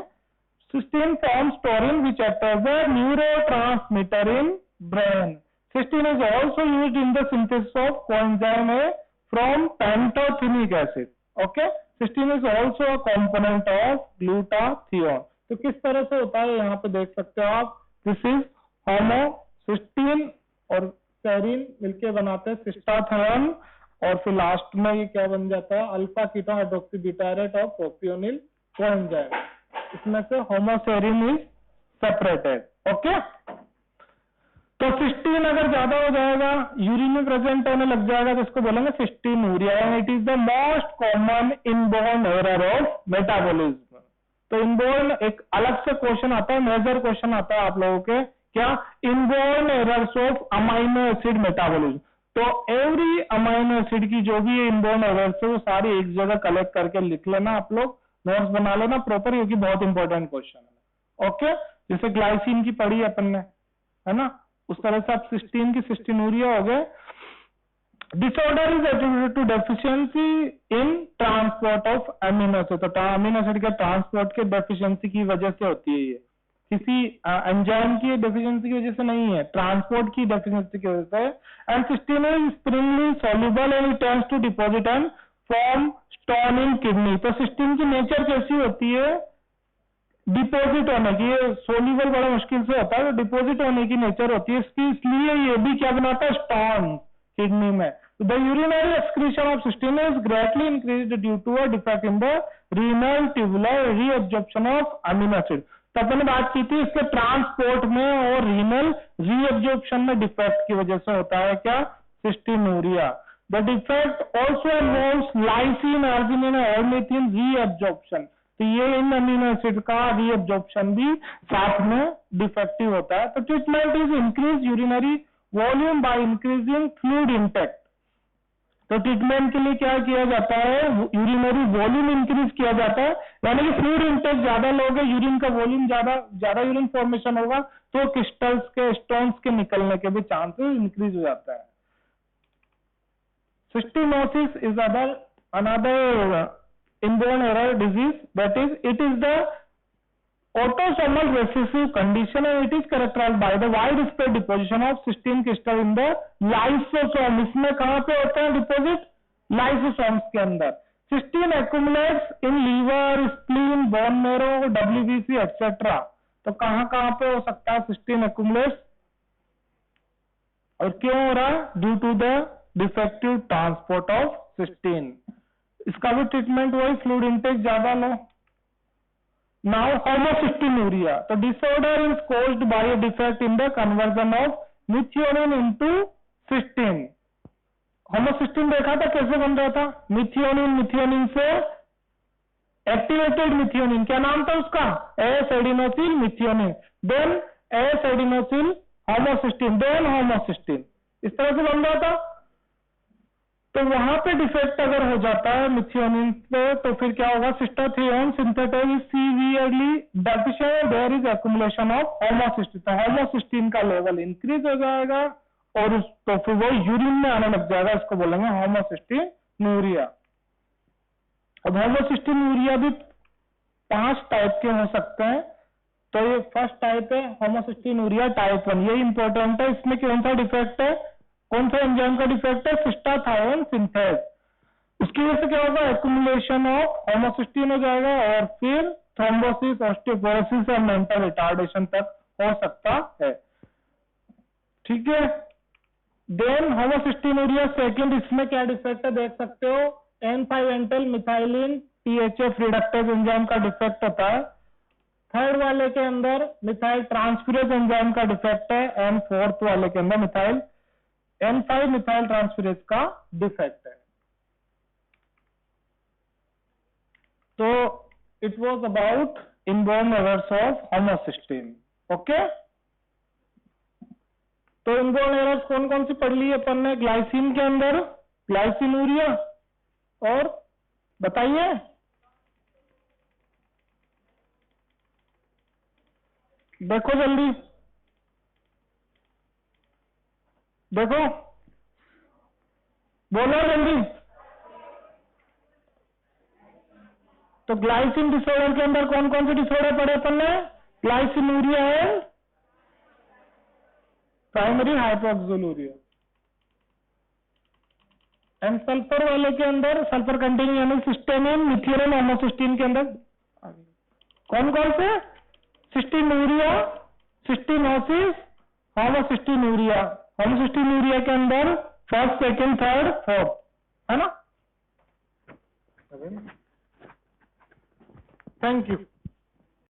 Cysteine forms taurine which act as a neurotransmitter in brain. Cysteine is also used in the synthesis of coenzyme A from pantothenic acid. Okay, cysteine is also a component of glutathione. तो किस तरह से होता है यहाँ पे देख सकते हो आप, दिस इज होमोसिस्टीन और सेरिन मिलके बनाते हैं सिस्टाथियोन, और फिर लास्ट में ये क्या बन जाता है, alpha ketone hydroxy butyrate of propionyl coenzyme. इसमें से होमोसेरिन इज सेपरेटेड। ओके, तो सिस्टीन अगर ज्यादा हो जाएगा, यूरिन में प्रेजेंट होने लग जाएगा, तो इसको बोलेंगे cystinuria. It is the most common inborn error of metabolism. तो इनबोर्न एक अलग से क्वेश्चन आता है, मेजर क्वेश्चन आता है आप लोगों के, क्या, inborn errors of amino acid metabolism. तो एवरी अमाइनो एसिड की जो भी इनबोर्न एरर्स है वो सारी एक जगह कलेक्ट करके लिख लेना, आप लोग नोट्स बना लेना प्रॉपर, क्योंकि बहुत इंपॉर्टेंट क्वेश्चन है। ओके, जैसे ग्लाइसिन की पढ़ी अपन ने, है ना, उस तरह से आप सिस्टीन की सिस्टीनूरिया हो गए। Disorder is attributed to deficiency in transport of amino acid. तो अमीनो एसिड के ट्रांसपोर्ट के डेफिशिएंसी की वजह से होती है, ये किसी एंजाइम की डेफिशिएंसी की वजह से नहीं है, ट्रांसपोर्ट की डेफिशिएंसी की वजह से। And cysteine is sparingly soluble and it tends to deposit and form stone in kidney. तो सिस्टीन की नेचर कैसी होती है, डिपॉजिट होने की, ये सोल्यूबल बड़ा मुश्किल से होता है, डिपॉजिट होने की नेचर होती है इसकी, इसलिए ये भी क्या बनाता है, स्टोन किडनी में। The urinary excretion of cystine is greatly increased due to a defect in the renal tubular reabsorption of amino acid. तो अपन ने बात की थी इसके ट्रांसपोर्ट में और रीनल रीअब्जॉर्प्शन में डिफेक्ट की वजह से होता है क्या, cystinuria. The defect also involves lysine, arginine और ऑर्निथिन रीअब्जॉर्प्शन। तो ये इन अमीनो एसिड का रीअब्जॉर्प्शन भी साथ में डिफेक्टिव होता है। तो treatment is increase urinary volume by increasing fluid intake. तो ट्रीटमेंट के लिए क्या किया जाता है, यूरिनरी वॉल्यूम इंक्रीज किया जाता है, यानी कि फ्लूइड इंटेक ज्यादा लोगे, यूरिन का वॉल्यूम ज्यादा यूरिन फॉर्मेशन होगा, तो क्रिस्टल्स के, स्टोन्स के निकलने के भी चांसेस इंक्रीज हो जाता है। Cystinosis is another inborn error disease, that is, it is the autosomal recessive condition and it is characterized by the widespread deposition of cystine crystal in the lysosome। इसमें कहां पे होता है डिपोजिट, लाइसोसोम्स के अंदर। Cystine accumulates in liver, spleen, bone marrow, WBC etcetera. तो कहां कहां पे हो सकता है सिस्टीन एक्यूमुलेट्स, और क्यों हो रहा है, due to the defective transport of cystine. इसका भी ट्रीटमेंट वही, फ्लूइड इंटेक ज्यादा लो। नाउ होमोसिस्टिनूरिया, तो disorder is caused by a defect in the conversion of methionine into cystine. Homocysteine देखा था कैसे बन रहा था, मिथियोनिन से एक्टिवेटेड मिथियोनिन, क्या नाम था उसका, S adenosyl methionine, then S adenosyl homocysteine, then homocysteine, इस तरह से बन रहा था। तो वहां पे डिफेक्ट अगर हो जाता है मिथियोनिन पे, तो फिर क्या होगा, cystathionine synthetase severely deficient, there is accumulation of homocysteine. तो होमोसिस्टीन का लेवल इंक्रीज हो जाएगा और तो फिर वो यूरिन में आने लग जाएगा, इसको बोलेंगे होमोसिस्टिनूरिया। अब होमोसिस्टिनूरिया भी 5 टाइप के हो सकते हैं। तो ये फर्स्ट टाइप है होमोसिस्टिनूरिया टाइप 1, ये इंपॉर्टेंट है। इसमें कौन सा डिफेक्ट है, कौन सा एंजाइम का डिफेक्ट है, सिस्टाथायोन सिंथेज। उसकी वजह से क्या होगा, एक्युमुलेशन ऑफ होमोसिस्टीन हो जाएगा और फिर थ्रोम्बोसिस, ऑस्टियोपोरोसिस और मेंटल रिटार्डेशन तक हो सकता है। ठीक है, देन होमोसिस्टिनूरिया सेकंड, इसमें क्या डिफेक्ट है देख सकते हो, N5-एंटल मिथाइलिन THF रिडक्टेज एंजाइम का डिफेक्ट होता है। थर्ड वाले के अंदर मिथाइल ट्रांसफेरेज एंजाइम का डिफेक्ट है, एंड फोर्थ वाले के अंदर N5 मिथाइल ट्रांसफेरेज का डिफेक्ट है। तो it was about inborn errors of homocysteine. Okay, तो इनबोर्न एरर्स कौन कौन सी पढ़ ली अपन ने, ग्लाइसिन के अंदर ग्लाइसिनूरिया, और बताइए, देखो जल्दी देखो, बोलो जल्दी। तो ग्लाइसिन डिसऑर्डर के अंदर कौन कौन से डिसऑर्डर पढ़े अपन ने, ग्लाइसिनूरिया है, प्राइमरी हाइपोक्सिलूरिया, एंड सल्फर वाले के अंदर सल्फर कंटेनिंग यानी सिस्टेमिन, मिथियोनिन, होमोसिस्टीन के अंदर कौन कौन से, सिस्टिनूरिया, सिस्टिनोसिस, होमोसिस्टिनूरिया। होमोसिस्टिनूरिया के अंदर फर्स्ट, सेकंड, थर्ड, फोर्थ, है ना। Thank you.